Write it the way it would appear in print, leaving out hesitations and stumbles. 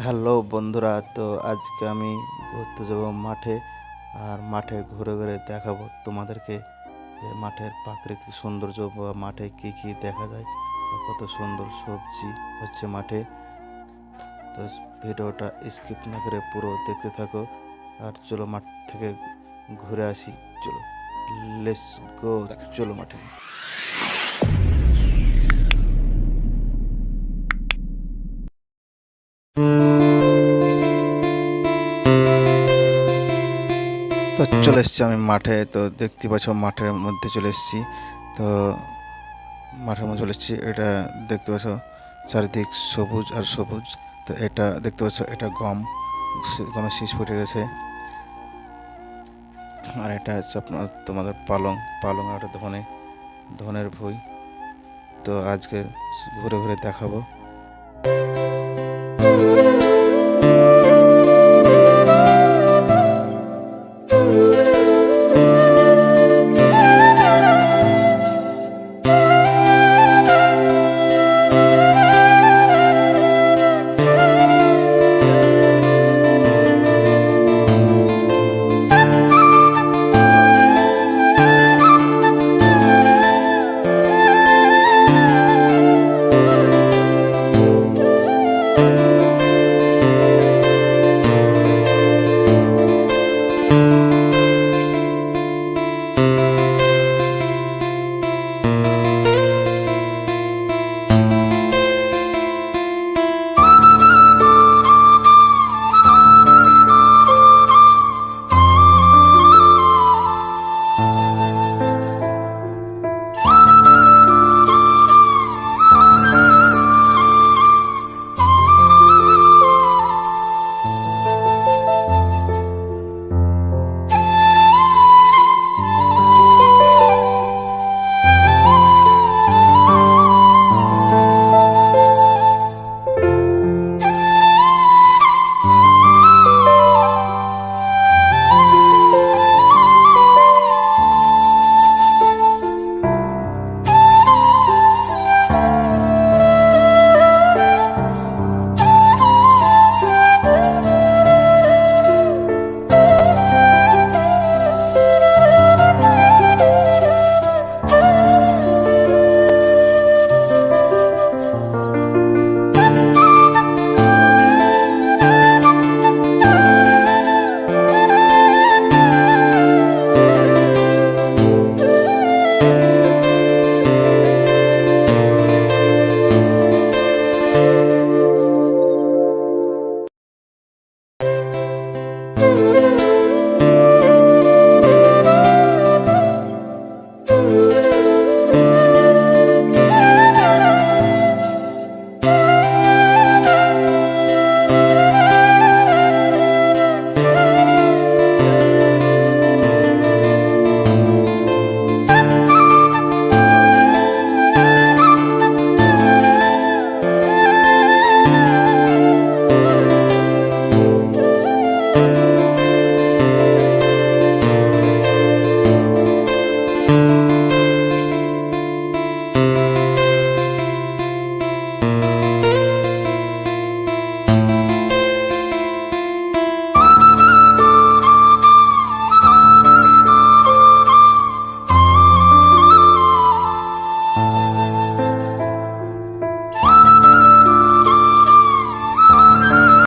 Hello বন্ধুরা, তো আজকে আমি ঘুরতে যাব মাঠে। আর মাঠে ঘুরে ঘুরে দেখাবো তোমাদেরকে যে মাঠের প্রাকৃতিক সৌন্দর্য বা মাঠে কি কি দেখা যায় বা কত সুন্দর সবজি হচ্ছে মাঠে। তো ভিডিওটা স্কিপ না করে পুরো দেখতে থাকো। আর চলো মাঠ থেকে ঘুরে আসি। চলো, লেটস গো। চলো মাঠে। তো চলে এসেছি আমি মাঠে। তো দেখতে পাচ্ছ মাঠের মধ্যে চলে এসেছি। তো মাঠের মধ্যে চলে এসেছি, এটা দেখতে পাচ্ছ চারিদিক সবুজ আর সবুজ। তো এটা দেখতে পাচ্ছ, এটা গম, গমের শীষ ফুটে গেছে। আর এটা হচ্ছে আপনার তোমাদের পালং, পালং আর ধনের ভুঁই। তো আজকে ঘুরে ঘুরে দেখাবো।